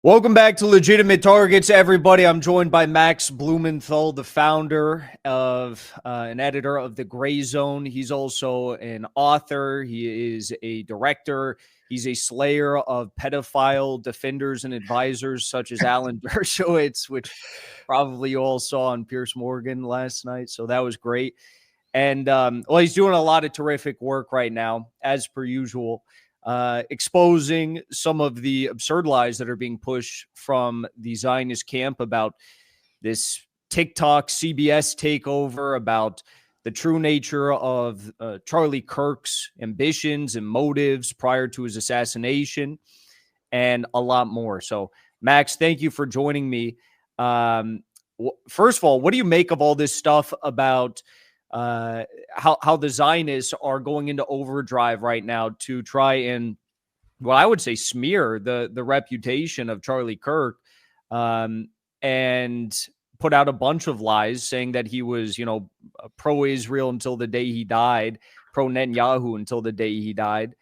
Welcome back to Legitimate Targets, everybody. I'm joined by Max Blumenthal, the founder of an editor of The Gray Zone. He's also an author. He is a director. He's a slayer of pedophile defenders and advisors such as Alan Dershowitz, which probably you all saw on Piers Morgan last night. So that was great. And, he's doing a lot of terrific work right now, as per usual. Exposing some of the absurd lies that are being pushed from the Zionist camp about this TikTok CBS takeover, about the true nature of Charlie Kirk's ambitions and motives prior to his assassination, and a lot more. So, Max, thank you for joining me. First of all, what do you make of all this stuff about how the Zionists are going into overdrive right now to try and, well, I would say smear the reputation of Charlie Kirk, and put out a bunch of lies saying that he was, pro-Israel until the day he died, pro-Netanyahu until the day he died.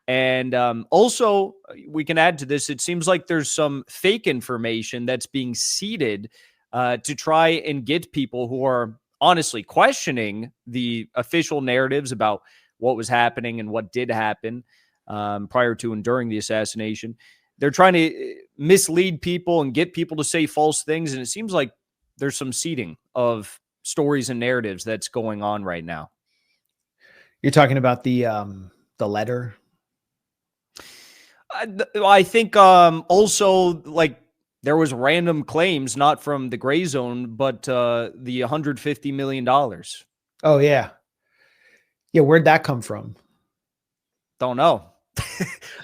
And also, we can add to this, it seems like there's some fake information that's being seeded to try and get people who are honestly questioning the official narratives about what was happening and what did happen prior to and during the assassination. They're trying to mislead people and get people to say false things. And it seems like there's some seeding of stories and narratives that's going on right now. You're talking about the letter? I think also, like, there was random claims, not from the Gray Zone, but the $150 million. Oh, yeah. Yeah, where'd that come from? Don't know.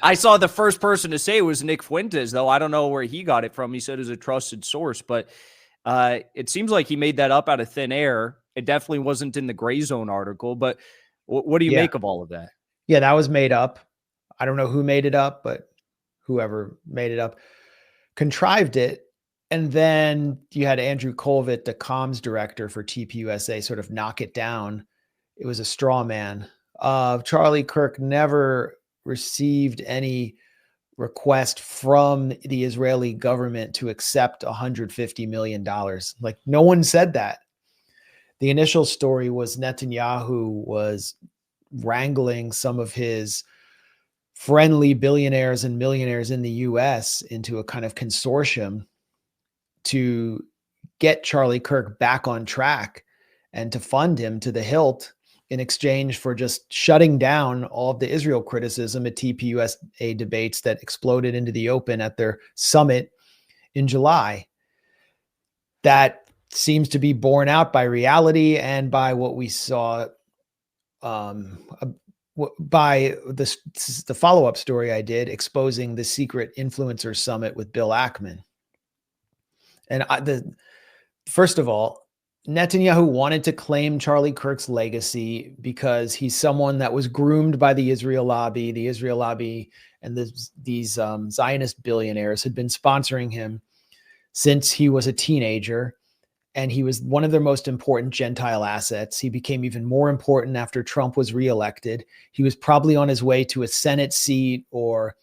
I saw the first person to say it was Nick Fuentes, though. I don't know where he got it from. He said it was a trusted source, but it seems like he made that up out of thin air. It definitely wasn't in the Gray Zone article, but what do you make of all of that? Yeah, that was made up. I don't know who made it up, but whoever made it up contrived it. And then you had Andrew Colvett, the comms director for TPUSA, sort of knock it down. It was a straw man. Charlie Kirk never received any request from the Israeli government to accept $150 million. Like, no one said that. The initial story was Netanyahu was wrangling some of his friendly billionaires and millionaires in the US into a kind of consortium to get Charlie Kirk back on track and to fund him to the hilt in exchange for just shutting down all of the Israel criticism at TPUSA debates that exploded into the open at their summit in July. That seems to be borne out by reality and by what we saw by the follow-up story I did exposing the secret influencer summit with Bill Ackman. And first of all, Netanyahu wanted to claim Charlie Kirk's legacy because he's someone that was groomed by the Israel lobby. The Israel lobby and these Zionist billionaires had been sponsoring him since he was a teenager. And he was one of their most important Gentile assets. He became even more important after Trump was reelected. He was probably on his way to a Senate seat or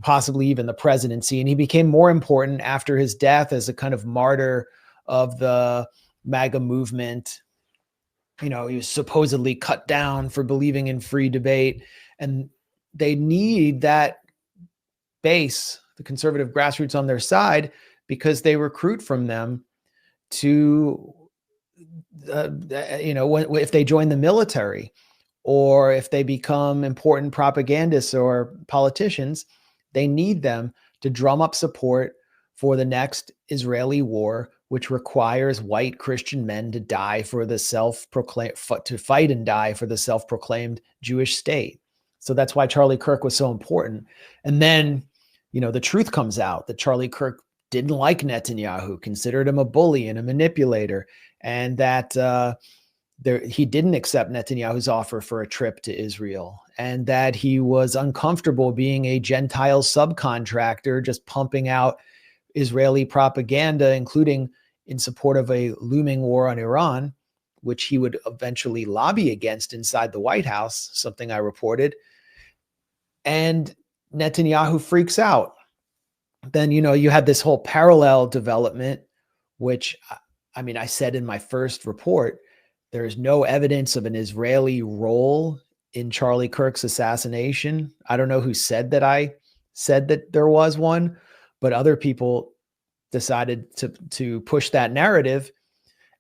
possibly even the presidency. And he became more important after his death as a kind of martyr of the MAGA movement. He was supposedly cut down for believing in free debate. And they need that base, the conservative grassroots, on their side because they recruit from them to, if they join the military or if they become important propagandists or politicians, they need them to drum up support for the next Israeli war, which requires white Christian men to die for the to fight and die for the self-proclaimed Jewish state. So that's why Charlie Kirk was so important. And then, the truth comes out that Charlie Kirk didn't like Netanyahu, considered him a bully and a manipulator, and that he didn't accept Netanyahu's offer for a trip to Israel, and that he was uncomfortable being a Gentile subcontractor, just pumping out Israeli propaganda, including in support of a looming war on Iran, which he would eventually lobby against inside the White House, something I reported. And Netanyahu freaks out. then, you had this whole parallel development, which, I mean, I said in my first report, there is no evidence of an Israeli role in Charlie Kirk's assassination. I don't know who said that I said that there was one, but other people decided to push that narrative.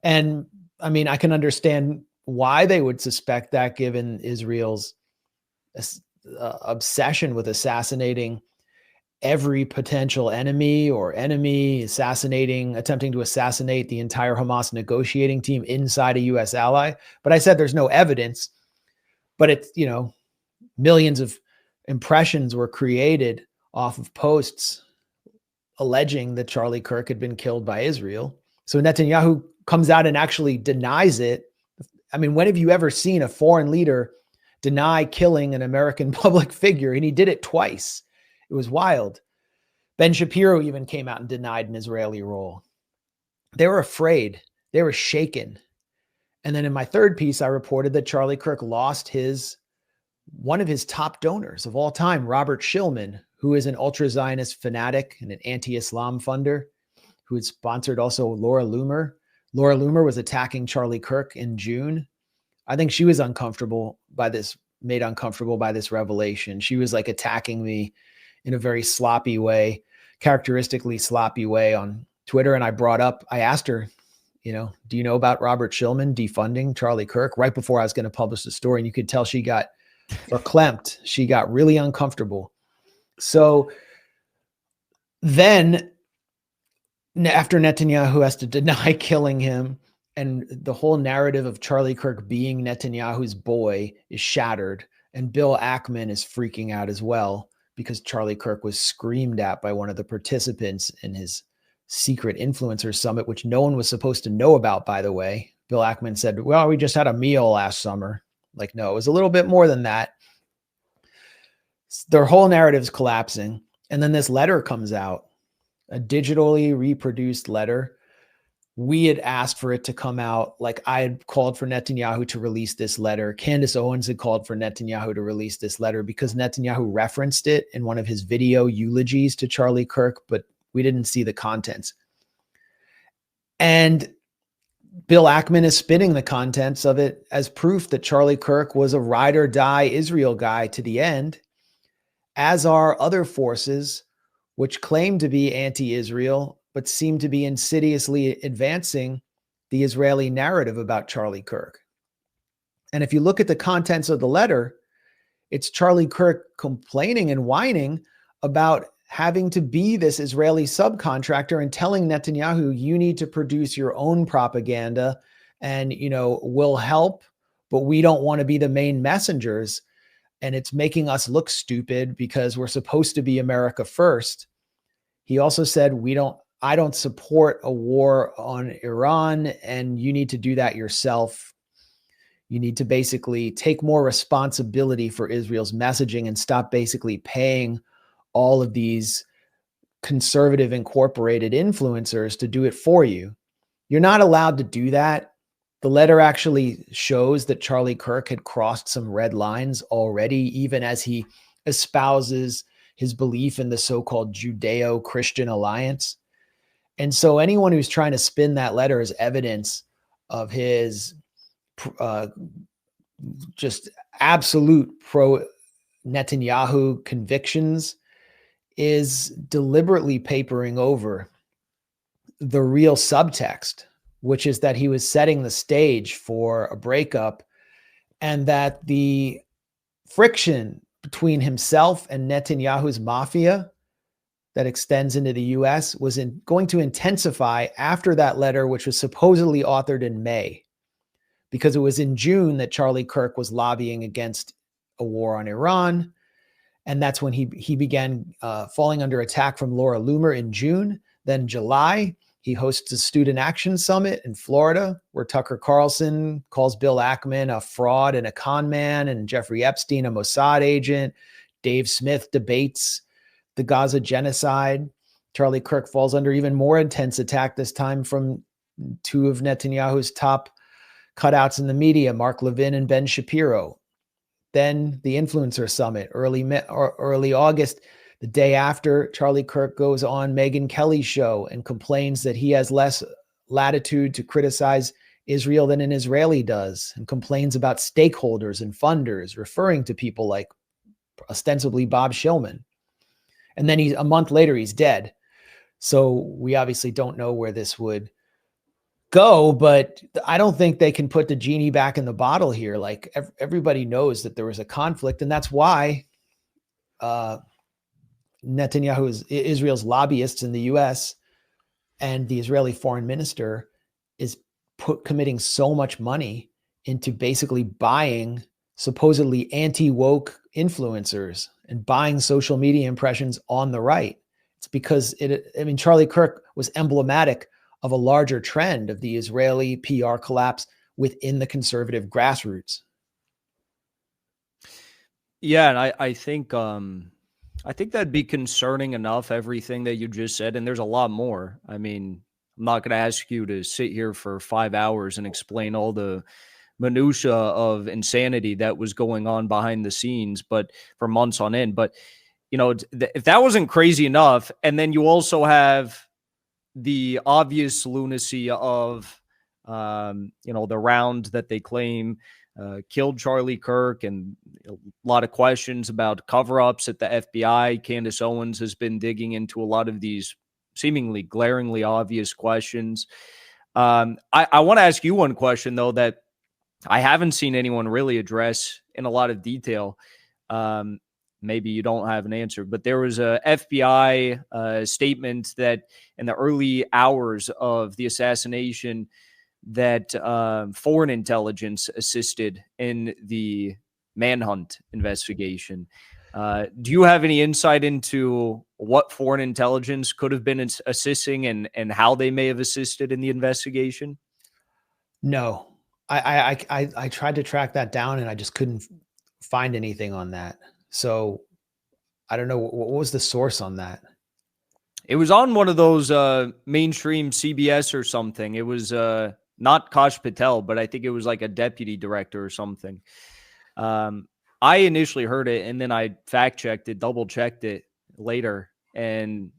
And I mean, I can understand why they would suspect that, given Israel's obsession with assassinating every potential enemy or enemy, attempting to assassinate the entire Hamas negotiating team inside a U.S. ally. But I said there's no evidence, but it's, millions of impressions were created off of posts alleging that Charlie Kirk had been killed by Israel. So Netanyahu comes out and actually denies it. I mean, when have you ever seen a foreign leader deny killing an American public figure? And he did it twice. It was wild. Ben Shapiro even came out and denied an Israeli role. They were afraid. They were shaken. And then in my third piece, I reported that Charlie Kirk lost one of his top donors of all time, Robert Shillman, who is an ultra-Zionist fanatic and an anti-Islam funder who had sponsored also Laura Loomer. Laura Loomer was attacking Charlie Kirk in June. I think she was made uncomfortable by this revelation. She was like attacking me in a very sloppy way, characteristically sloppy way on Twitter. And I asked her, do you know about Robert Shillman defunding Charlie Kirk? Right before I was going to publish the story. And you could tell she got verklempt. She got really uncomfortable. So then after Netanyahu has to deny killing him, and the whole narrative of Charlie Kirk being Netanyahu's boy is shattered, and Bill Ackman is freaking out as well because Charlie Kirk was screamed at by one of the participants in his secret influencer summit, which no one was supposed to know about, by the way. Bill Ackman said, well, we just had a meal last summer. Like, no, it was a little bit more than that. Their whole narrative's collapsing. And then this letter comes out, a digitally reproduced letter. We had asked for it to come out. Like, I had called for Netanyahu to release this letter. Candace Owens had called for Netanyahu to release this letter because Netanyahu referenced it in one of his video eulogies to Charlie Kirk, but we didn't see the contents. And Bill Ackman is spinning the contents of it as proof that Charlie Kirk was a ride or die Israel guy to the end, as are other forces which claim to be anti-Israel, but seem to be insidiously advancing the Israeli narrative about Charlie Kirk. And if you look at the contents of the letter, it's Charlie Kirk complaining and whining about having to be this Israeli subcontractor and telling Netanyahu, you need to produce your own propaganda and, we'll help, but we don't want to be the main messengers. And it's making us look stupid because we're supposed to be America first. He also said, I don't support a war on Iran, and you need to do that yourself. You need to basically take more responsibility for Israel's messaging and stop basically paying all of these conservative incorporated influencers to do it for you. You're not allowed to do that. The letter actually shows that Charlie Kirk had crossed some red lines already, even as he espouses his belief in the so-called Judeo-Christian alliance. And so anyone who's trying to spin that letter as evidence of his just absolute pro-Netanyahu convictions is deliberately papering over the real subtext, which is that he was setting the stage for a breakup, and that the friction between himself and Netanyahu's mafia that extends into the US was going to intensify after that letter, which was supposedly authored in May, because it was in June that Charlie Kirk was lobbying against a war on Iran. And that's when he began falling under attack from Laura Loomer in June. Then July, he hosts a student action summit in Florida, where Tucker Carlson calls Bill Ackman a fraud and a con man, and Jeffrey Epstein a Mossad agent. Dave Smith debates the Gaza genocide. Charlie Kirk falls under even more intense attack, this time from two of Netanyahu's top cutouts in the media, Mark Levin and Ben Shapiro. Then the influencer summit, early August. The day after, Charlie Kirk goes on Megyn Kelly's show and complains that he has less latitude to criticize Israel than an Israeli does, and complains about stakeholders and funders, referring to people like ostensibly Bob Shillman. And then a month later, he's dead. So we obviously don't know where this would go, but I don't think they can put the genie back in the bottle here. Like everybody knows that there was a conflict, and that's why Netanyahu is Israel's lobbyists in the U.S. and the Israeli foreign minister is committing so much money into basically buying supposedly anti-woke influencers and buying social media impressions on the right. It's because Charlie Kirk was emblematic of a larger trend of the Israeli PR collapse within the conservative grassroots. Yeah, and I think that'd be concerning enough, everything that you just said, and there's a lot more. I mean, I'm not going to ask you to sit here for 5 hours and explain all the minutia of insanity that was going on behind the scenes, but for months on end. But, if that wasn't crazy enough, and then you also have the obvious lunacy of, the round that they claim killed Charlie Kirk, and a lot of questions about cover-ups at the FBI. Candace Owens has been digging into a lot of these seemingly glaringly obvious questions. I want to ask you one question, though, that I haven't seen anyone really address in a lot of detail. Maybe you don't have an answer, but there was a FBI statement that in the early hours of the assassination that foreign intelligence assisted in the manhunt investigation. Do you have any insight into what foreign intelligence could have been assisting and how they may have assisted in the investigation? No, I tried to track that down and I just couldn't find anything on that. So I don't know, what was the source on that? It was on one of those mainstream CBS or something. It was not Kash Patel, but I think it was like a deputy director or something. I initially heard it and then I fact-checked it, double-checked it later, and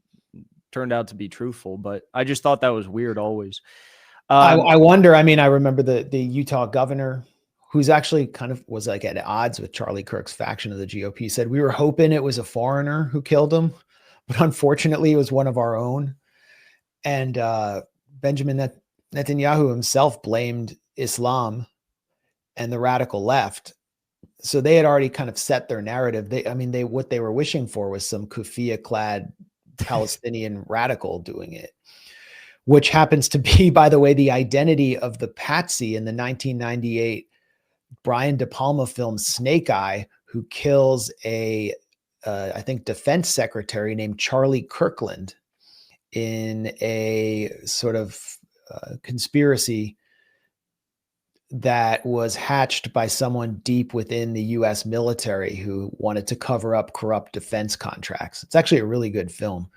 turned out to be truthful. But I just thought that was weird always. I wonder, I remember the Utah governor, who's actually kind of was like at odds with Charlie Kirk's faction of the GOP, said, we were hoping it was a foreigner who killed him, but unfortunately it was one of our own. And Benjamin Netanyahu himself blamed Islam and the radical left. So they had already kind of set their narrative. What they were wishing for was some kufiya-clad Palestinian radical doing it, which happens to be, by the way, the identity of the patsy in the 1998 Brian De Palma film Snake Eye, who kills I think, defense secretary named Charlie Kirkland in a sort of conspiracy that was hatched by someone deep within the U.S. military who wanted to cover up corrupt defense contracts. It's actually a really good film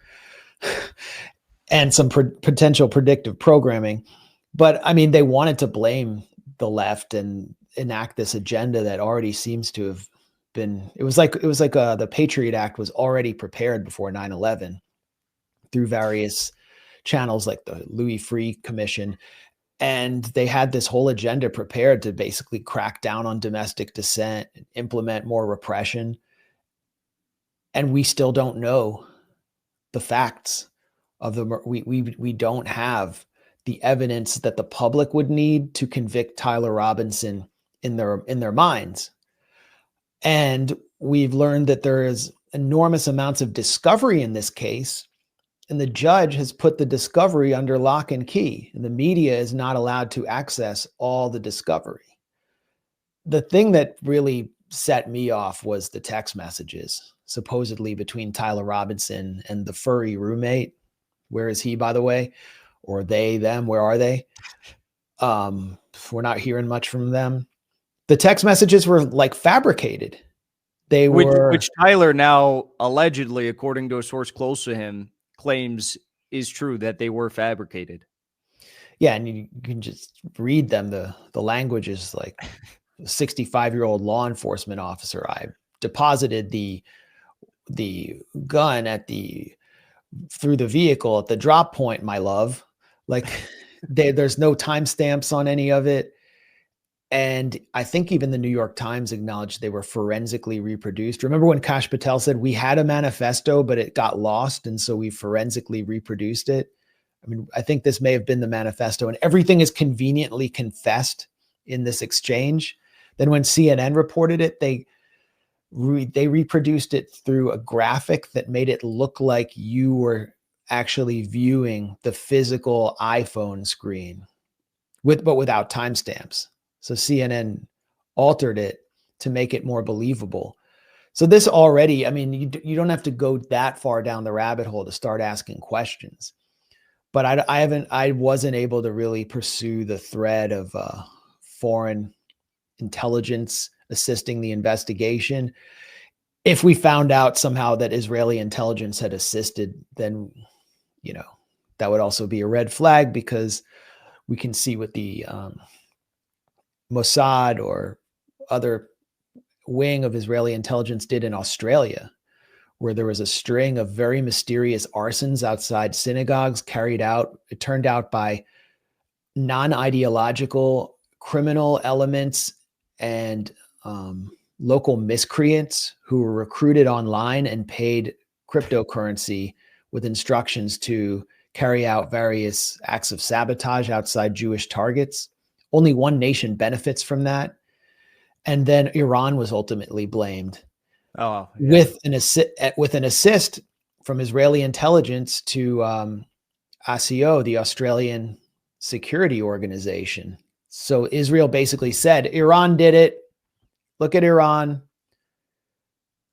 and some potential predictive programming. But they wanted to blame the left and enact this agenda that already seems to have been, it was like the Patriot Act was already prepared before 9/11 through various channels like the Louis Freeh Commission. And they had this whole agenda prepared to basically crack down on domestic dissent and implement more repression. And we still don't know the facts of we don't have the evidence that the public would need to convict Tyler Robinson in their minds. And we've learned that there is enormous amounts of discovery in this case, and the judge has put the discovery under lock and key, and the media is not allowed to access all the discovery. The thing that really set me off was the text messages, supposedly between Tyler Robinson and the furry roommate. Where is he, by the way? Or they, them, where are they? We're not hearing much from them. The text messages were like fabricated. They were, which Tyler now allegedly, according to a source close to him, claims is true, that they were fabricated. Yeah, and you can just read them. The language is like a 65-year-old law enforcement officer. I deposited the gun through the vehicle at the drop point, my love. Like there's no timestamps on any of it. And I think even the New York Times acknowledged they were forensically reproduced. Remember when Kash Patel said we had a manifesto, but it got lost, and so we forensically reproduced it? I mean, I think this may have been the manifesto, and everything is conveniently confessed in this exchange. Then when CNN reported it, they reproduced it through a graphic that made it look like you were actually viewing the physical iPhone screen but without timestamps. So CNN altered it to make it more believable. So this already, I mean, you don't have to go that far down the rabbit hole to start asking questions. But I wasn't able to really pursue the thread of foreign intelligence assisting the investigation. If we found out somehow that Israeli intelligence had assisted, then, that would also be a red flag, because we can see what the Mossad or other wing of Israeli intelligence did in Australia, where there was a string of very mysterious arsons outside synagogues carried out, it turned out, by non-ideological criminal elements and local miscreants who were recruited online and paid cryptocurrency with instructions to carry out various acts of sabotage outside Jewish targets. Only one nation benefits from that. And then Iran was ultimately blamed with an assist from Israeli intelligence to ASIO, the Australian security organization. So Israel basically said, Iran did it. Look at Iran.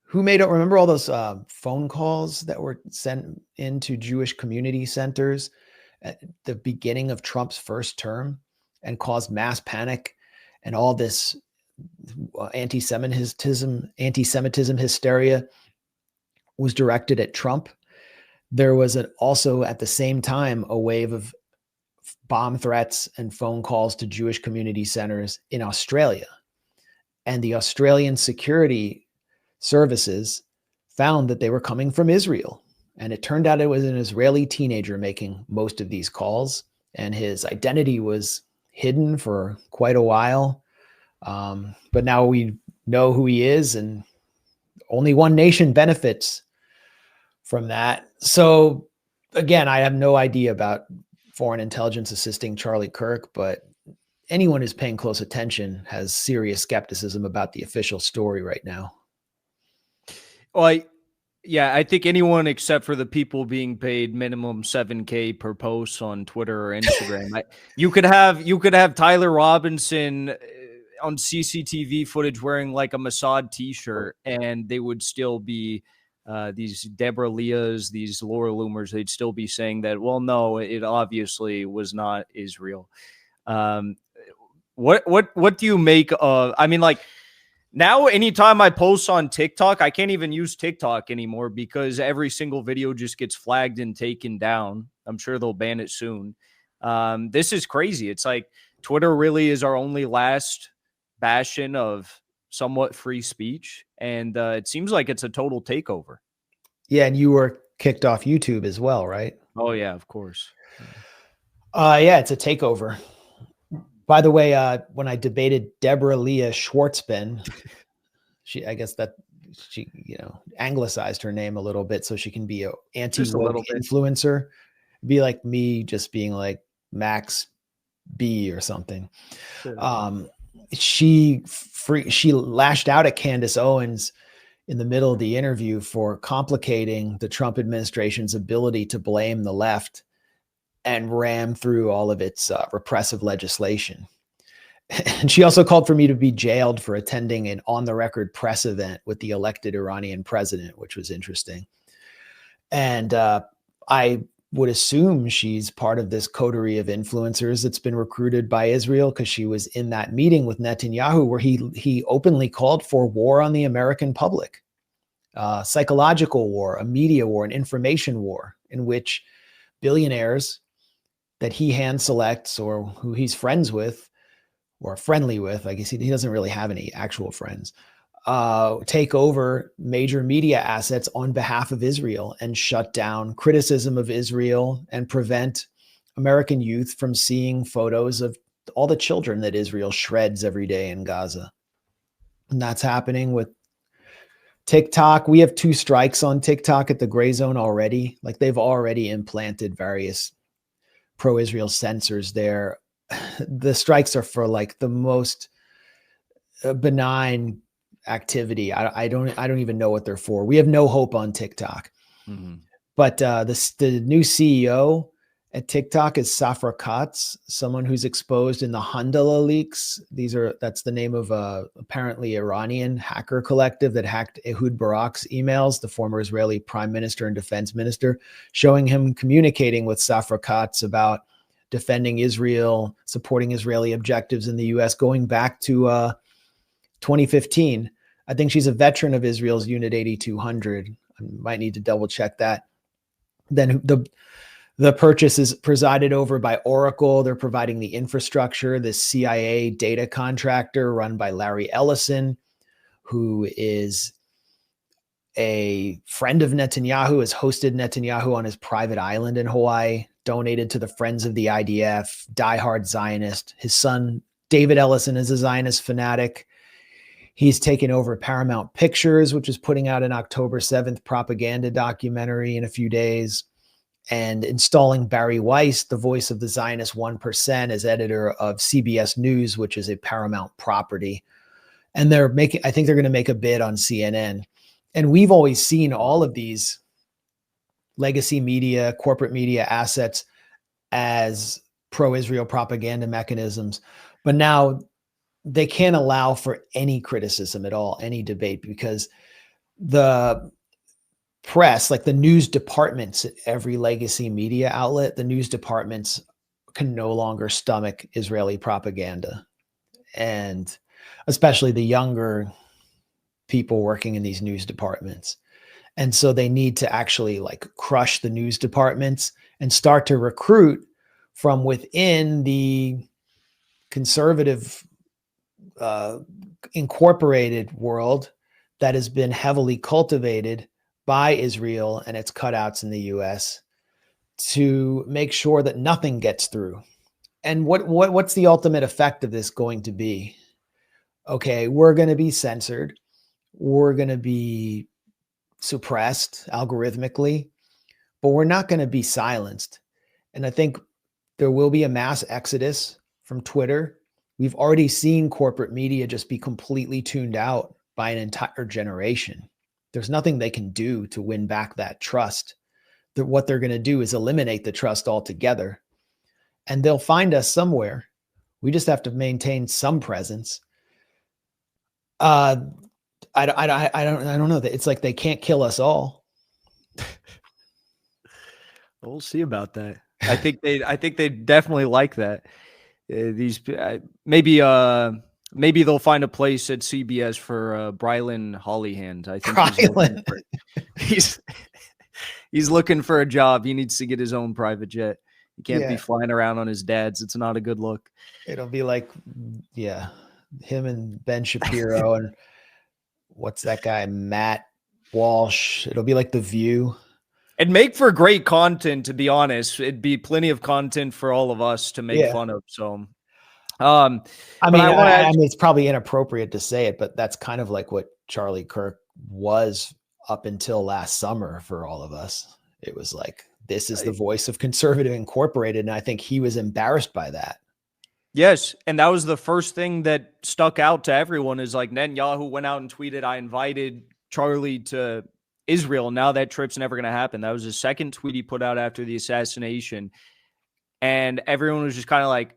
Who made it? Remember all those phone calls that were sent into Jewish community centers at the beginning of Trump's first term and caused mass panic, and all this anti-Semitism hysteria was directed at Trump? There was also at the same time a wave of bomb threats and phone calls to Jewish community centers in Australia. And the Australian security services found that they were coming from Israel. And it turned out it was an Israeli teenager making most of these calls, and his identity was hidden for quite a while. But now we know who he is, and only one nation benefits from that. So again, I have no idea about foreign intelligence assisting Charlie Kirk, but anyone who's paying close attention has serious skepticism about the official story right now. Well, I think anyone except for the people being paid minimum $7,000 per post on Twitter or Instagram. You could have Tyler Robinson on CCTV footage wearing like a Mossad t-shirt, and they would still be these Deborah Leahs, these Laura Loomers. They'd still be saying that, well, no, it obviously was not Israel. What do you make of? I mean, like, now, anytime I post on TikTok, I can't even use TikTok anymore because every single video just gets flagged and taken down. I'm sure they'll ban it soon. This is crazy. It's like Twitter really is our only last bastion of somewhat free speech, and it seems like it's a total takeover. Yeah, and you were kicked off YouTube as well, right? Oh, yeah, of course. Yeah, it's a takeover. By the way, when I debated Deborah Leah Schwartzman, I guess she anglicized her name a little bit so she can be an anti-woke influencer. It'd be like me just being like Max B or something. She lashed out at Candace Owens in the middle of the interview for complicating the Trump administration's ability to blame the left and ram through all of its repressive legislation. And she also called for me to be jailed for attending an on-the-record press event with the elected Iranian president, which was interesting. And I would assume she's part of this coterie of influencers that's been recruited by Israel, because she was in that meeting with Netanyahu where he openly called for war on the American public, psychological war, a media war, an information war, in which billionaires that he hand selects or who he's friends with or friendly with, I guess he doesn't really have any actual friends, take over major media assets on behalf of Israel and shut down criticism of Israel and prevent American youth from seeing photos of all the children that Israel shreds every day in Gaza. And that's happening with TikTok. We have 2 strikes on TikTok at the Gray Zone already. Like, they've already implanted various pro-Israel censors there. The strikes are for like the most benign activity. I don't even know what they're for. We have no hope on TikTok. Mm-hmm. But the new CEO at TikTok is Safra Katz, someone who's exposed in the Handala leaks. That's the name of a apparently Iranian hacker collective that hacked Ehud Barak's emails, the former Israeli prime minister and defense minister, showing him communicating with Safra Katz about defending Israel, supporting Israeli objectives in the U.S. going back to 2015. I think she's a veteran of Israel's Unit 8200. I might need to double check that. Then the purchase is presided over by Oracle. They're providing the infrastructure. The CIA data contractor run by Larry Ellison, who is a friend of Netanyahu, has hosted Netanyahu on his private island in Hawaii, donated to the Friends of the IDF, diehard Zionist. His son, David Ellison, is a Zionist fanatic. He's taken over Paramount Pictures, which is putting out an October 7th propaganda documentary in a few days, and installing Barry Weiss, the voice of the Zionist 1%, as editor of CBS News, which is a Paramount property. And I think they're going to make a bid on CNN. And we've always seen all of these legacy media, corporate media assets as pro-Israel propaganda mechanisms. But now they can't allow for any criticism at all, any debate, because the press, like the news departments at every legacy media outlet, the news departments can no longer stomach Israeli propaganda. And especially the younger people working in these news departments. And so they need to actually like crush the news departments and start to recruit from within the conservative incorporated world that has been heavily cultivated by Israel and its cutouts in the US to make sure that nothing gets through. And what's the ultimate effect of this going to be? Okay, we're going to be censored. We're going to be suppressed algorithmically, but we're not going to be silenced. And I think there will be a mass exodus from Twitter. We've already seen corporate media just be completely tuned out by an entire generation. There's nothing they can do to win back that trust. What they're going to do is eliminate the trust altogether. And they'll find us somewhere. We just have to maintain some presence. I don't know. It's like they can't kill us all. We'll see about that. I think they definitely like that. Maybe they'll find a place at CBS for Brylan Hollyhand. I think he's looking for a job. He needs to get his own private jet. He can't be flying around on his dad's. It's not a good look. It'll be like, him and Ben Shapiro and what's that guy, Matt Walsh. It'll be like The View. It'd make for great content, to be honest. It'd be plenty of content for all of us to make fun of. So, I mean, it's probably inappropriate to say it, but that's kind of like what Charlie Kirk was up until last summer for all of us. It was like, this is the voice of Conservative Incorporated. And I think he was embarrassed by that. Yes. And that was the first thing that stuck out to everyone, is like Netanyahu went out and tweeted, I invited Charlie to Israel. Now that trip's never going to happen. That was his second tweet he put out after the assassination. And everyone was just kind of like,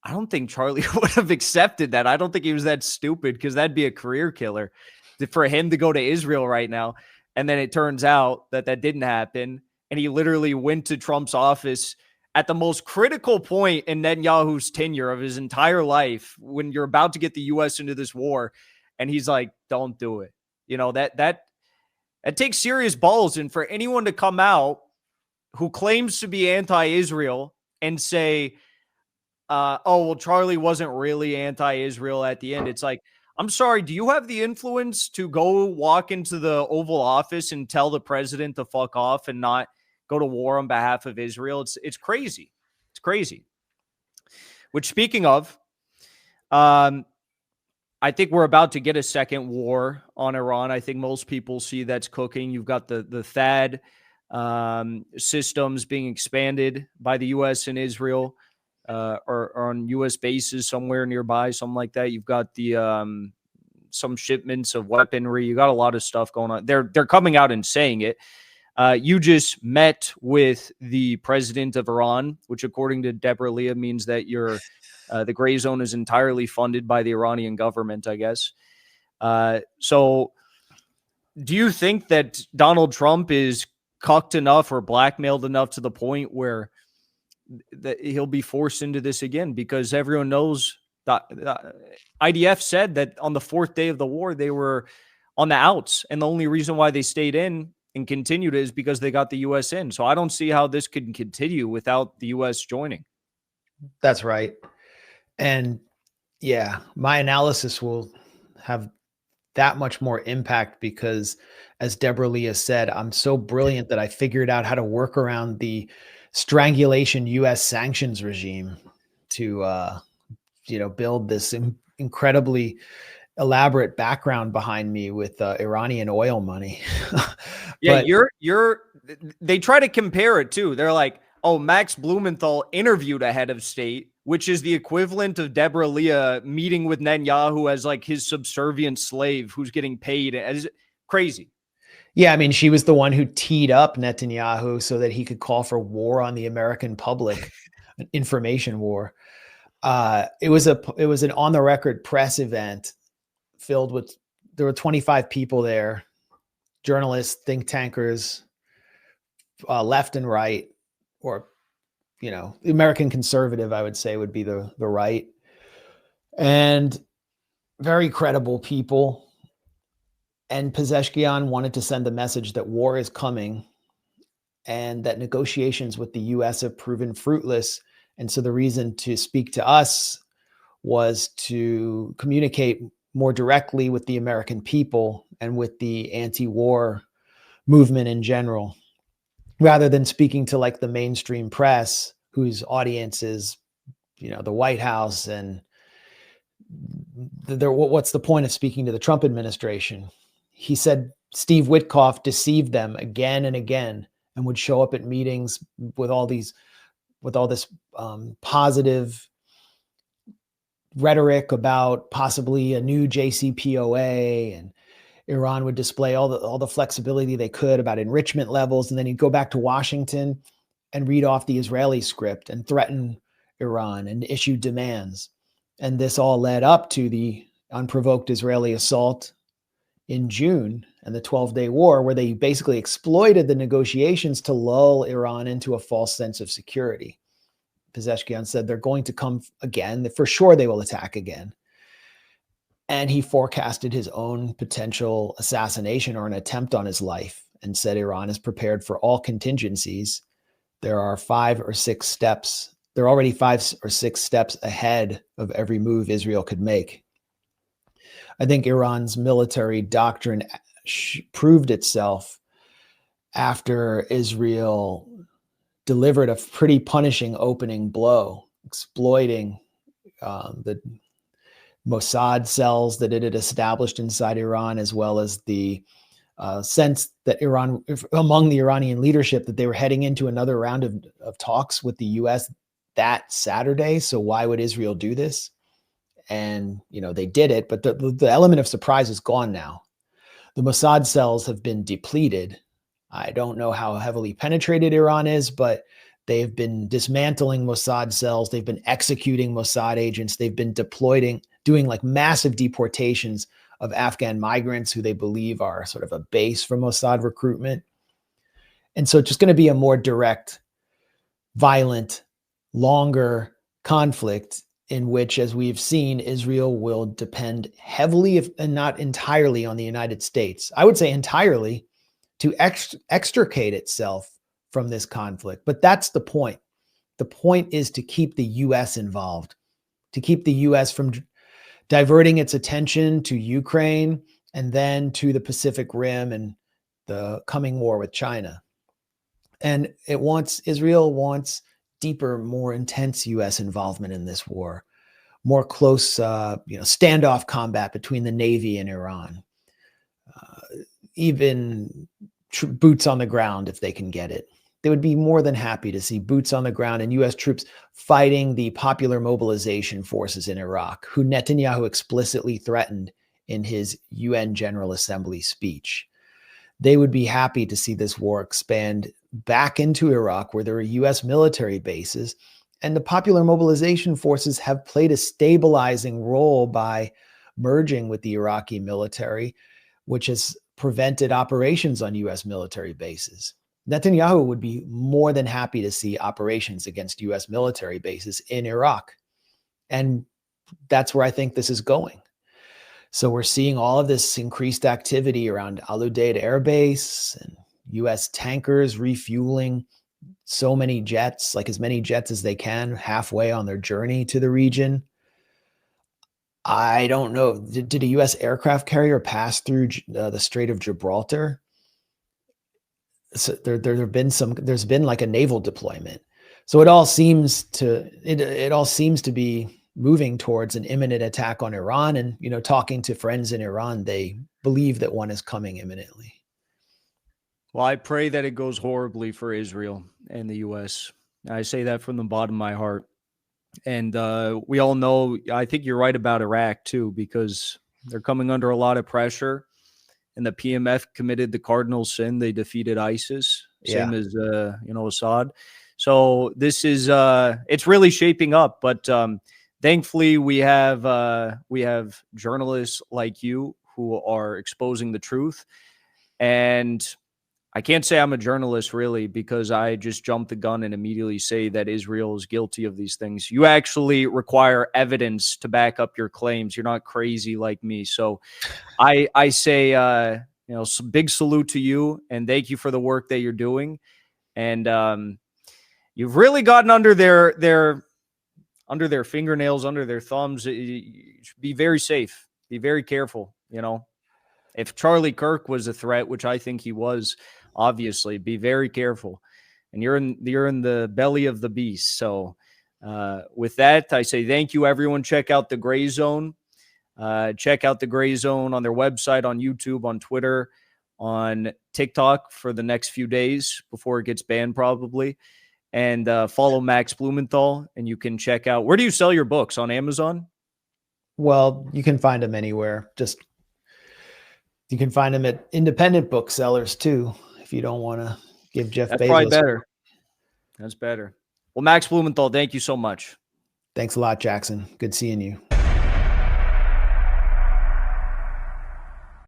I don't think Charlie would have accepted that. I don't think he was that stupid, because that'd be a career killer for him to go to Israel right now. And then it turns out that didn't happen. And he literally went to Trump's office at the most critical point in Netanyahu's tenure of his entire life, when you're about to get the U.S. into this war. And he's like, don't do it. You know, that takes serious balls. And for anyone to come out who claims to be anti-Israel and say, oh, well, Charlie wasn't really anti-Israel at the end. It's like, I'm sorry, do you have the influence to go walk into the Oval Office and tell the president to fuck off and not go to war on behalf of Israel? It's crazy. It's crazy. Which, speaking of, I think we're about to get a second war on Iran. I think most people see that's cooking. You've got the THAAD systems being expanded by the U.S. and Israel, or on U.S. bases somewhere nearby, something like that. You've got the some shipments of weaponry. You got a lot of stuff going on. They're coming out and saying it. You just met with the president of Iran, which, according to Deborah Leah, means that the gray zone is entirely funded by the Iranian government, I guess. So do you think that Donald Trump is cucked enough or blackmailed enough to the point where that he'll be forced into this again? Because everyone knows that IDF said that on the fourth day of the war, they were on the outs. And the only reason why they stayed in and continued is because they got the U.S. in. So I don't see how this could continue without the U.S. joining. That's right. And yeah, my analysis will have that much more impact because, as Deborah Leah said, I'm so brilliant that I figured out how to work around the strangulation U.S. sanctions regime to, build this incredibly elaborate background behind me with Iranian oil money. Yeah, they try to compare it too. They're like, oh, Max Blumenthal interviewed a head of state, which is the equivalent of Deborah Leah meeting with Netanyahu as like his subservient slave who's getting paid. As crazy. Yeah, I mean, she was the one who teed up Netanyahu so that he could call for war on the American public, an information war. It was an on the record press event there were 25 people there, journalists, think tankers, left and right, or, the American conservative, I would say, would be the right, and very credible people. And Pezeshkian wanted to send the message that war is coming and that negotiations with the U.S. have proven fruitless. And so the reason to speak to us was to communicate more directly with the American people and with the anti-war movement in general, rather than speaking to like the mainstream press, whose audience is, the White House. And what's the point of speaking to the Trump administration? He said Steve Witkoff deceived them again and again and would show up at meetings with all this positive rhetoric about possibly a new JCPOA, and Iran would display all the flexibility they could about enrichment levels. And then he'd go back to Washington and read off the Israeli script and threaten Iran and issue demands. And this all led up to the unprovoked Israeli assault in June and the 12-day war, where they basically exploited the negotiations to lull Iran into a false sense of security. Pezeshkian said they're going to come again. For sure they will attack again. And he forecasted his own potential assassination or an attempt on his life and said Iran is prepared for all contingencies. There are 5 or 6 steps. They're already 5 or 6 steps ahead of every move Israel could make. I think Iran's military doctrine proved itself after Israel delivered a pretty punishing opening blow, exploiting the Mossad cells that it had established inside Iran, as well as the sense that among the Iranian leadership, that they were heading into another round of talks with the U.S. that Saturday. So why would Israel do this? And, they did it, but the element of surprise is gone now. The Mossad cells have been depleted. I don't know how heavily penetrated Iran is, but they've been dismantling Mossad cells. They've been executing Mossad agents. They've been doing like massive deportations of Afghan migrants who they believe are sort of a base for Mossad recruitment. And so it's just going to be a more direct, violent, longer conflict in which, as we've seen, Israel will depend heavily, if and not entirely, on the United States. I would say entirely, to extricate itself from this conflict. But that's the point. The point is to keep the U.S. involved, to keep the U.S. from diverting its attention to Ukraine and then to the Pacific Rim and the coming war with China. And Israel wants deeper, more intense U.S. involvement in this war, more close, standoff combat between the Navy and Iran, even boots on the ground if they can get it. They would be more than happy to see boots on the ground and U.S. troops fighting the Popular Mobilization Forces in Iraq, who Netanyahu explicitly threatened in his UN General Assembly speech. They would be happy to see this war expand back into Iraq, where there are U.S. military bases, and the Popular Mobilization Forces have played a stabilizing role by merging with the Iraqi military, which has prevented operations on U.S. military bases. Netanyahu would be more than happy to see operations against U.S. military bases in Iraq. And that's where I think this is going. So we're seeing all of this increased activity around Al Udeid Air Base and U.S. tankers refueling so many jets, like as many jets as they can, halfway on their journey to the region. I don't know. Did a U.S. aircraft carrier pass through the Strait of Gibraltar? So there's been like a naval deployment. So it all seems to be moving towards an imminent attack on Iran. And, talking to friends in Iran, they believe that one is coming imminently. Well, I pray that it goes horribly for Israel and the U.S. I say that from the bottom of my heart. And we all know, I think you're right about Iraq too, because they're coming under a lot of pressure. And the PMF committed the cardinal sin. They defeated ISIS, same as, Assad. So this is, it's really shaping up. But thankfully, we have journalists like you who are exposing the truth. And I can't say I'm a journalist really, because I just jump the gun and immediately say that Israel is guilty of these things. You actually require evidence to back up your claims. You're not crazy like me. So I say, big salute to you and thank you for the work that you're doing. And you've really gotten under their fingernails, under their thumbs. Be very safe. Be very careful. If Charlie Kirk was a threat, which I think he was, obviously, be very careful. And you're in the belly of the beast. So with that, I say thank you, everyone. Check out the Gray Zone. Check out the Gray Zone on their website, on YouTube, on Twitter, on TikTok for the next few days before it gets banned probably. And follow Max Blumenthal, and you can check out, where do you sell your books? On Amazon? Well, you can find them anywhere. You can find them at independent booksellers too, if you don't want to give Jeff Bezos. That's probably better. That's better. Well, Max Blumenthal, thank you so much. Thanks a lot, Jackson. Good seeing you.